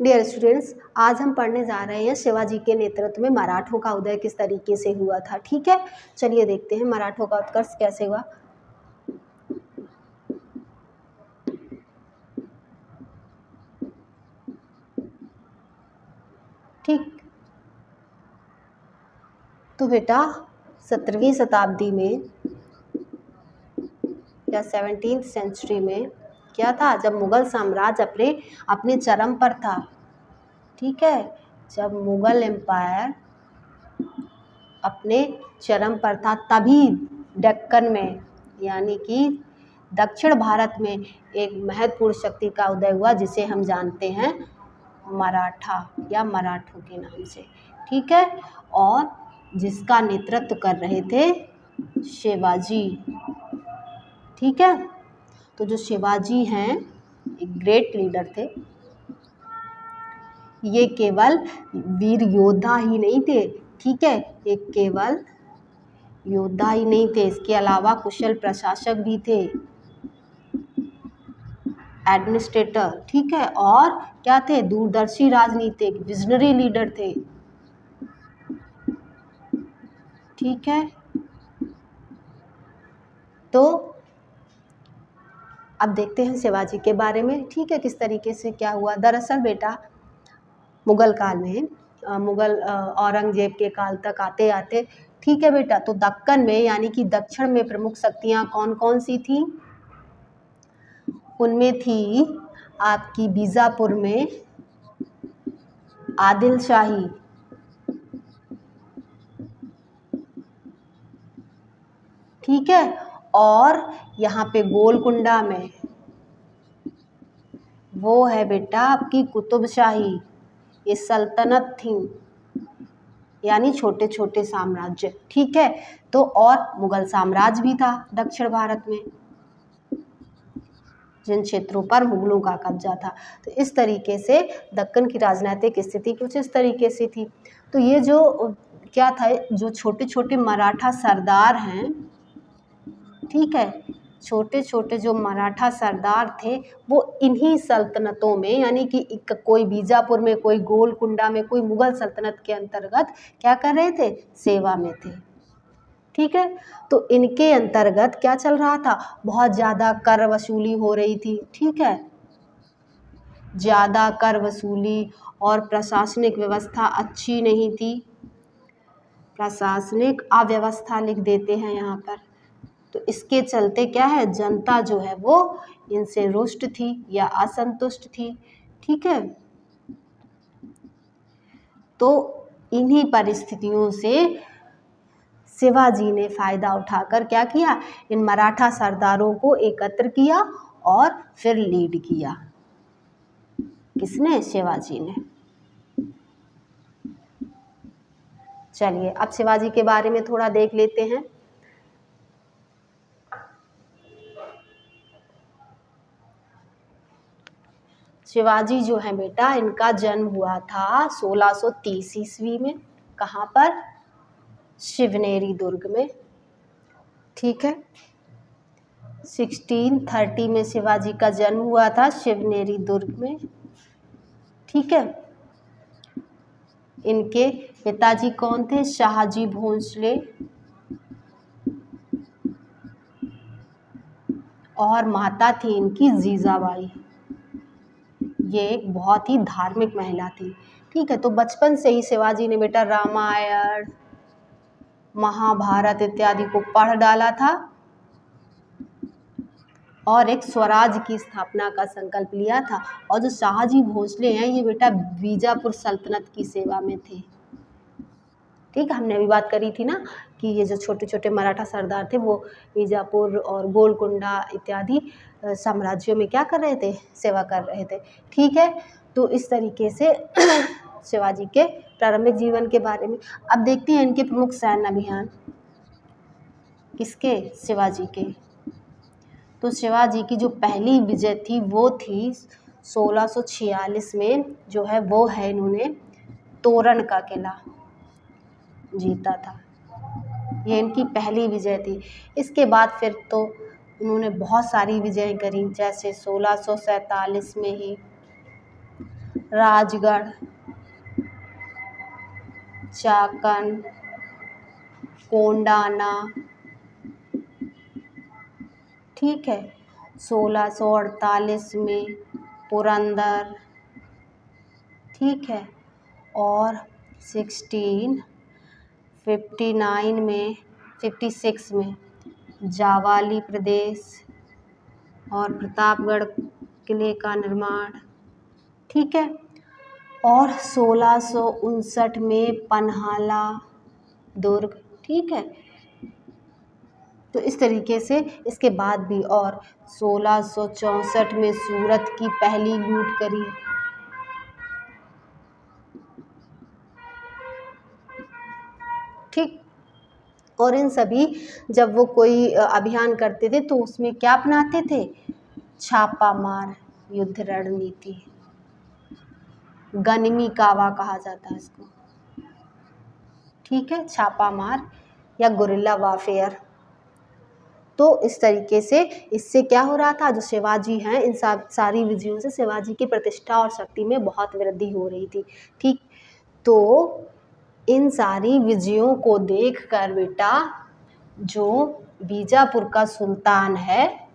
Dear students, आज हम पढ़ने जा रहे हैं शिवाजी के नेतृत्व में मराठों का उदय किस तरीके से हुआ था। ठीक है, चलिए देखते हैं मराठों का उत्कर्ष कैसे हुआ। ठीक, तो बेटा 17वीं शताब्दी में या 17th सेंचुरी में क्या था, जब मुगल साम्राज्य अपने चरम पर था। ठीक है, जब मुगल एम्पायर अपने चरम पर था, तभी दक्कन में यानी कि दक्षिण भारत में एक महत्वपूर्ण शक्ति का उदय हुआ, जिसे हम जानते हैं मराठा या मराठों के नाम से। ठीक है, और जिसका नेतृत्व कर रहे थे शिवाजी। ठीक है, तो जो शिवाजी हैं एक ग्रेट लीडर थे। ये केवल वीर योद्धा ही नहीं थे। ठीक है, ये केवल योद्धा ही नहीं थे, इसके अलावा कुशल प्रशासक भी थे, एडमिनिस्ट्रेटर। ठीक है, और क्या थे, दूरदर्शी राजनीतिक विजनरी लीडर थे। ठीक है, तो अब देखते हैं शिवाजी के बारे में। ठीक है, किस तरीके से क्या हुआ। दरअसल बेटा मुगल काल में मुगल औरंगजेब के काल तक आते आते, ठीक है बेटा, तो दक्कन में यानी कि दक्षिण में प्रमुख शक्तियां कौन कौन सी थी। उनमें थी आपकी बीजापुर में आदिल शाही। ठीक है, और यहाँ पे गोलकुंडा में वो है बेटा आपकी कुतुब शाही। ये सल्तनत थी, यानी छोटे छोटे साम्राज्य। ठीक है, तो और मुगल साम्राज्य भी था दक्षिण भारत में, जिन क्षेत्रों पर मुगलों का कब्जा था। तो इस तरीके से दक्कन की राजनीतिक स्थिति कुछ इस तरीके से थी। तो ये जो क्या था, जो छोटे छोटे मराठा सरदार हैं, ठीक है, छोटे छोटे जो मराठा सरदार थे वो इन्हीं सल्तनतों में, यानी कि कोई बीजापुर में, कोई गोलकुंडा में, कोई मुगल सल्तनत के अंतर्गत क्या कर रहे थे, सेवा में थे। ठीक है, तो इनके अंतर्गत क्या चल रहा था, बहुत ज़्यादा कर वसूली हो रही थी। ठीक है, ज़्यादा कर वसूली और प्रशासनिक व्यवस्था अच्छी नहीं थी। प्रशासनिक अव्यवस्था लिख देते हैं यहाँ पर। तो इसके चलते क्या है, जनता जो है वो इनसे रुष्ट थी या असंतुष्ट थी। ठीक है, तो इन्हीं परिस्थितियों से शिवाजी ने फायदा उठाकर क्या किया, इन मराठा सरदारों को एकत्र किया और फिर लीड किया। किसने, शिवाजी ने। चलिए अब शिवाजी के बारे में थोड़ा देख लेते हैं। शिवाजी जो है बेटा, इनका जन्म हुआ था 1630 ईस्वी में। कहाँ पर, शिवनेरी दुर्ग में। ठीक है, 1630 में शिवाजी का जन्म हुआ था शिवनेरी दुर्ग में। ठीक है, इनके पिताजी कौन थे, शाहजी भोंसले, और माता थी इनकी जीजाबाई। ये एक बहुत ही धार्मिक महिला थी। ठीक है, तो बचपन से ही शिवाजी ने बेटा रामायण, महाभारत इत्यादि को पढ़ डाला था और एक स्वराज की स्थापना का संकल्प लिया था। और जो शाहजी भोसले हैं, ये बेटा बीजापुर सल्तनत की सेवा में थे। ठीक है, हमने अभी बात करी थी ना कि ये जो छोटे छोटे मराठा सरदार थे वो बीजापुर और गोलकुंडा इत्यादि साम्राज्यों में क्या कर रहे थे, सेवा कर रहे थे। ठीक है, तो इस तरीके से शिवाजी के प्रारंभिक जीवन के बारे में। अब देखते हैं इनके प्रमुख सैन्य अभियान। किसके, शिवाजी के। तो शिवाजी की जो पहली विजय थी वो थी 1646 में, जो है वो है इन्होंने तोरण का किला जीता था। ये इनकी पहली विजय थी। इसके बाद फिर तो उन्होंने बहुत सारी विजय करी, जैसे 1647 में ही राजगढ़, चाकन, कोंडाना, ठीक है। 1648 में पुरंदर, ठीक है। और 1656 में जावाली प्रदेश और प्रतापगढ़ किले का निर्माण, ठीक है। और 1659 में पन्हाला दुर्ग, ठीक है। तो इस तरीके से इसके बाद भी, और 1664 में सूरत की पहली लूट करी, ठीक। और इन सभी, जब वो कोई अभियान करते थे तो उसमें क्या अपनाते थे? छापा मार युद्ध रणनीति, गनिमी कावा कहा जाता है इसको, ठीक है। छापा मार या गुरिल्ला वारफेयर। तो इस तरीके से इससे क्या हो रहा था, जो शिवाजी हैं, इन सारी विजयों से शिवाजी की प्रतिष्ठा और शक्ति में बहुत वृद्धि हो रही थी, ठीक। तो इन सारी विजयों को देखकर बेटा, जो बीजापुर का सुल्तान है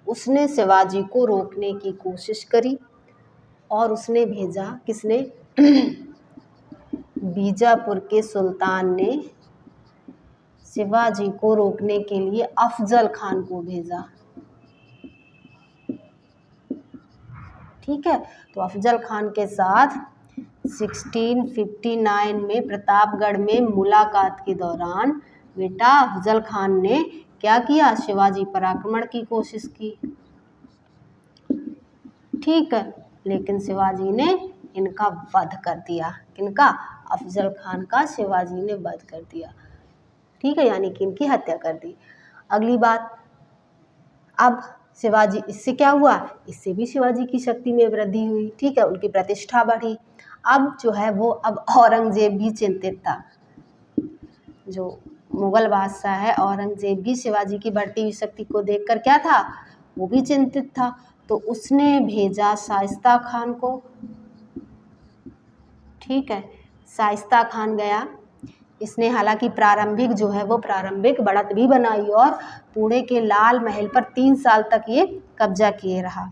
उसने शिवाजी को रोकने की कोशिश करी, और उसने भेजा, किसने? बीजापुर के सुल्तान ने शिवाजी को रोकने के लिए अफजल खान को भेजा, ठीक है। तो अफजल खान के साथ 1659 में प्रतापगढ़ में मुलाकात के दौरान बेटा अफजल खान ने क्या किया? शिवाजी पर आक्रमण की कोशिश की, ठीक है। लेकिन शिवाजी ने इनका वध कर दिया। किनका? अफजल खान का शिवाजी ने वध कर दिया, ठीक है, यानी कि इनकी हत्या कर दी। अगली बात, अब शिवाजी, इससे क्या हुआ? इससे भी शिवाजी की शक्ति में वृद्धि हुई, ठीक है, उनकी प्रतिष्ठा बढ़ी। अब जो है वो, अब औरंगजेब भी चिंतित था। जो मुगल बादशाह है औरंगजेब भी शिवाजी की बढ़ती हुई शक्ति को देखकर क्या था? वो भी चिंतित था। तो उसने भेजा शाइस्ता खान को, ठीक है। शाइस्ता खान गया, इसने हालांकि प्रारंभिक जो है वो प्रारंभिक बढ़त भी बनाई और पुणे के लाल महल पर 3 साल तक ये कब्जा किए रहा,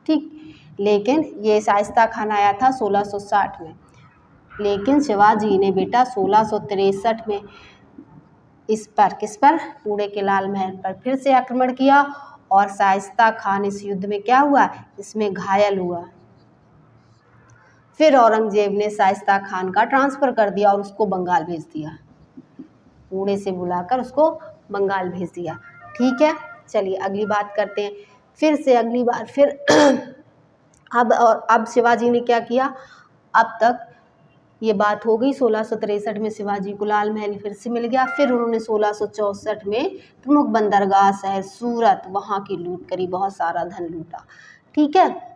ठीक। लेकिन ये शाइस्ता खान आया था 1660 में, लेकिन शिवाजी ने बेटा 1663 में इस पर, किस पर? पुणे के लाल महल पर फिर से आक्रमण किया, और शाइस्ता खान इस युद्ध में क्या हुआ? इसमें घायल हुआ। फिर औरंगजेब ने शाइस्ता खान का ट्रांसफ़र कर दिया और उसको बंगाल भेज दिया, पुणे से बुलाकर उसको बंगाल भेज दिया, ठीक है। चलिए अगली बात करते हैं। फिर से अगली बार फिर अब शिवाजी ने क्या किया? अब तक ये बात हो गई, 1663 में शिवाजी को लाल महल फिर से मिल गया। फिर उन्होंने 1664 में प्रमुख बंदरगाह शहर सूरत, वहाँ की लूट करी, बहुत सारा धन लूटा, ठीक है।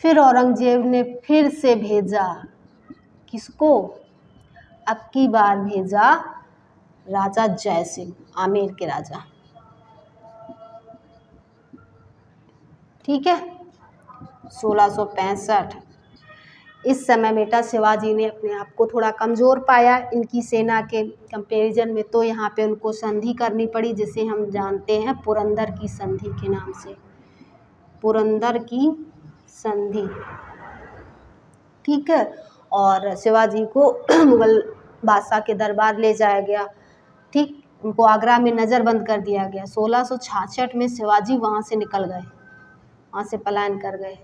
फिर औरंगजेब ने फिर से भेजा, किसको? अब की बार भेजा राजा जय सिंह, आमेर के राजा, ठीक है। 1665, इस समय बेटा शिवाजी ने अपने आप को थोड़ा कमज़ोर पाया इनकी सेना के कंपैरिजन में, तो यहाँ पे उनको संधि करनी पड़ी, जिसे हम जानते हैं पुरंदर की संधि के नाम से, पुरंदर की संधि, ठीक है। और शिवाजी को मुगल बादशाह के दरबार ले जाया गया, ठीक। उनको आगरा में नज़रबंद कर दिया गया। 1666 में शिवाजी वहाँ से निकल गए, वहाँ से पलायन कर गए।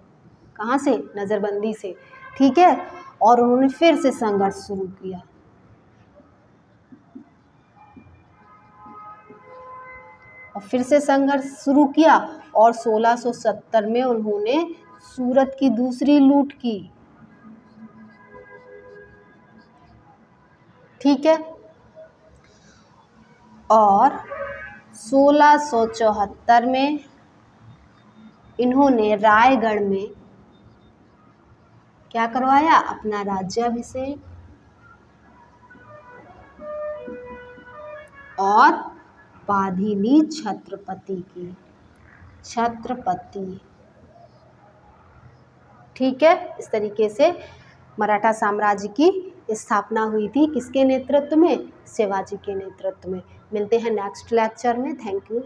कहाँ से? नज़रबंदी से, ठीक है। और उन्होंने फिर से संघर्ष शुरू किया, और फिर से संघर्ष शुरू किया, और 1670 में उन्होंने सूरत की दूसरी लूट की, ठीक है। और 1674 में इन्होंने रायगढ़ में क्या करवाया? अपना राज्याभिषेक और उपाधि ली छत्रपति की, छत्रपति। ठीक है, इस तरीके से मराठा साम्राज्य की स्थापना हुई थी, किसके नेतृत्व में? शिवाजी के नेतृत्व में। मिलते हैं नेक्स्ट लेक्चर में। Thank you.